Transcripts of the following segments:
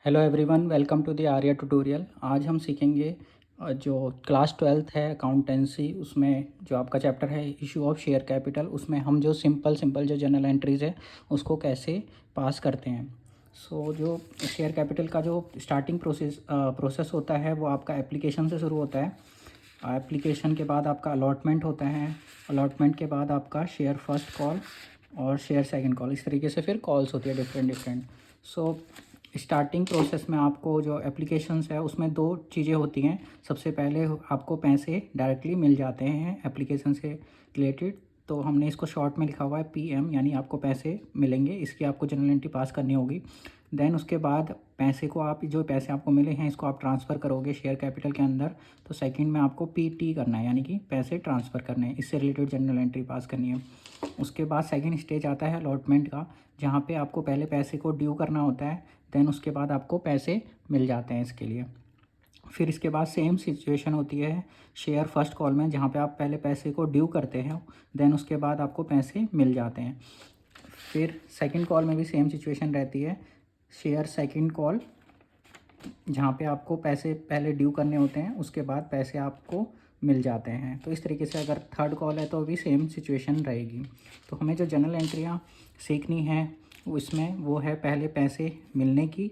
Hello everyone, welcome to the Arya tutorial. आज हम सीखेंगे जो क्लास 12th है अकाउंटेंसी, उसमें जो आपका चैप्टर है इशू ऑफ शेयर कैपिटल, उसमें हम जो सिंपल जो जनरल एंट्रीज़ है उसको कैसे पास करते हैं। जो शेयर कैपिटल का जो स्टार्टिंग प्रोसेस होता है वो आपका एप्लीकेशन से शुरू होता है। एप्लीकेशन के बाद आपका अलॉटमेंट होता है, अलॉटमेंट के बाद आपका शेयर फर्स्ट कॉल और शेयर सेकंड कॉल, इस तरीके से फिर कॉल्स होती है डिफरेंट। सो स्टार्टिंग प्रोसेस में आपको जो एप्लीकेशंस है उसमें दो चीज़ें होती हैं। सबसे पहले आपको पैसे डायरेक्टली मिल जाते हैं एप्लीकेशन से रिलेटेड, तो हमने इसको शॉर्ट में लिखा हुआ है पीएम, यानी आपको पैसे मिलेंगे। इसकी आपको जनरल एंट्री पास करनी होगी। देन उसके बाद पैसे को आप जो पैसे आपको मिले हैं इसको आप ट्रांसफ़र करोगे शेयर कैपिटल के अंदर। तो सेकंड में आपको पीटी करना है, यानी कि पैसे ट्रांसफ़र करने हैं, इससे रिलेटेड जनरल एंट्री पास करनी है। उसके बाद सेकंड स्टेज आता है अलॉटमेंट का, जहाँ पे आपको पहले पैसे को ड्यू करना होता है, देन उसके बाद आपको पैसे मिल जाते हैं इसके लिए। फिर इसके बाद सेम सिचुएशन होती है शेयर फर्स्ट कॉल में, जहाँ पे आप पहले पैसे को ड्यू करते हैं, देन उसके बाद आपको पैसे मिल जाते हैं। फिर सेकंड कॉल में भी सेम सिचुएशन रहती है, शेयर सेकंड कॉल, जहाँ पे आपको पैसे पहले ड्यू करने होते हैं, उसके बाद पैसे आपको मिल जाते हैं। तो इस तरीके से अगर थर्ड कॉल है तो भी सेम सिचुएशन रहेगी। तो हमें जो जनरल एंट्रियाँ सीखनी है वो है पहले पैसे मिलने की,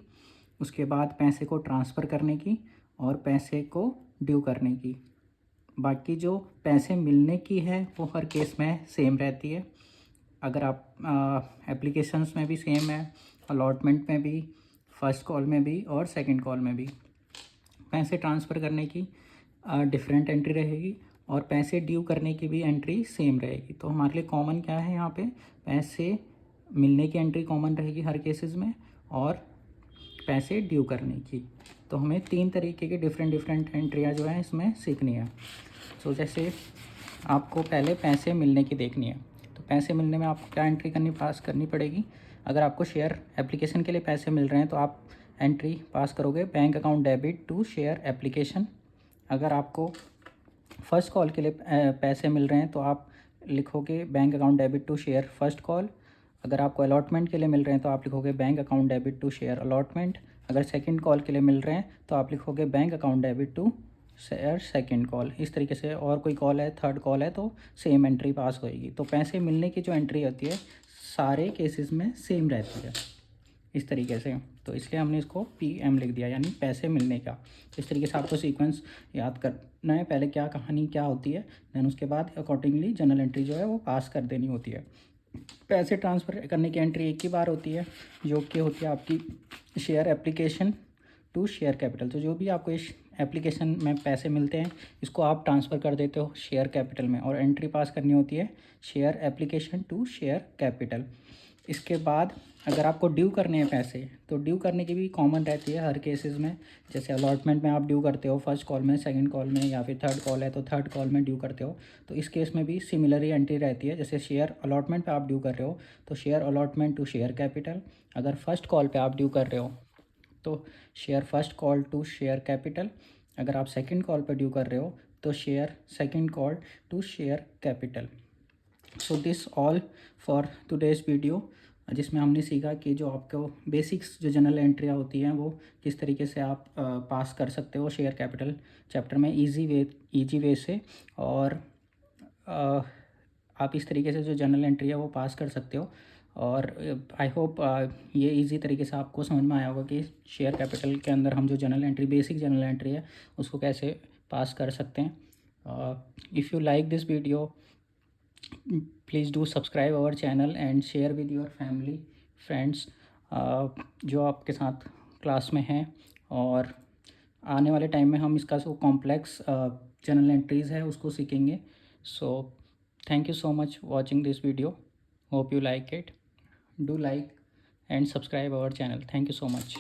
उसके बाद पैसे को ट्रांसफ़र करने की और पैसे को ड्यू करने की। बाकी जो पैसे मिलने की है वो हर केस में सेम रहती है। अगर आप एप्लीकेशंस में भी सेम है, अलॉटमेंट में भी, फर्स्ट कॉल में भी और सेकंड कॉल में भी। पैसे ट्रांसफ़र करने की डिफरेंट एंट्री रहेगी और पैसे ड्यू करने की भी एंट्री सेम रहेगी। तो हमारे लिए कॉमन क्या है यहाँ पे, पैसे मिलने की एंट्री कॉमन रहेगी हर केसेस में और पैसे ड्यू करने की। तो हमें तीन तरीके की डिफरेंट एंट्रियाँ जो हैं इसमें सीखनी है। जैसे आपको पहले पैसे मिलने की देखनी है, तो पैसे मिलने में आपको क्या एंट्री पास करनी पड़ेगी। अगर आपको शेयर एप्लीकेशन के लिए पैसे मिल रहे हैं तो आप एंट्री पास करोगे bank account debit to share application. अगर आपको फर्स्ट कॉल के लिए पैसे मिल रहे हैं तो आप लिखोगे bank account debit to share first call. अगर आपको अलॉटमेंट के लिए मिल रहे हैं तो आप लिखोगे bank account debit to share allotment. अगर सेकंड कॉल के लिए मिल रहे हैं तो आप लिखोगे bank account debit to share second call. इस तरीके से, और कोई कॉल है, थर्ड कॉल है, तो सेम एंट्री पास होएगी। तो पैसे मिलने की जो एंट्री होती है सारे केसेस में सेम रहती है इस तरीके से। तो इसलिए हमने इसको पीएम लिख दिया, यानी पैसे मिलने का। इस तरीके से आपको सीक्वेंस याद करना है, पहले क्या कहानी क्या होती है, देन उसके बाद अकॉर्डिंगली जनरल एंट्री जो है वो पास कर देनी होती है। पैसे ट्रांसफ़र करने की एंट्री एक ही बार होती है, जो कि होती है आपकी share application to share capital. तो जो भी आपको इस एप्लीकेशन में पैसे मिलते हैं इसको आप ट्रांसफ़र कर देते हो शेयर कैपिटल में, और एंट्री पास करनी होती है share application to share capital. इसके बाद अगर आपको ड्यू करने हैं पैसे, तो ड्यू करने की भी कॉमन रहती है हर केसेस में। जैसे अलॉटमेंट में आप ड्यू करते हो फर्स्ट कॉल में, सेकंड कॉल में, या फिर थर्ड कॉल है तो थर्ड कॉल में ड्यू करते हो। तो इस केस में भी सिमिलर ही एंट्री रहती है। जैसे शेयर अलॉटमेंट पे आप ड्यू कर रहे हो तो share allotment to share capital. अगर फर्स्ट कॉल पे आप ड्यू कर रहे हो तो share first call to share capital. अगर आप सेकंड कॉल पर ड्यू कर रहे हो तो share second call to share capital. So this all for today's video, जिसमें हमने सीखा कि जो आपको बेसिक्स जो जनरल एंट्रियाँ होती हैं वो किस तरीके से आप पास कर सकते हो शेयर कैपिटल चैप्टर में ईजी वे से, और आप इस तरीके से जो जनरल एंट्री है वो पास कर सकते हो। और आई होप ये इजी तरीके से आपको समझ में आया होगा कि शेयर कैपिटल के अंदर हम जो general entry, basic general entry है, उसको कैसे पास कर सकते हैं। If you like this video, please do subscribe our channel and share with your family friends जो आपके साथ क्लास में हैं। और आने वाले टाइम में हम इसका जो कॉम्प्लेक्स जनरल एंट्रीज़ है उसको सीखेंगे। So thank you so much watching this video, hope you like it, do like and subscribe our channel. Thank you so much.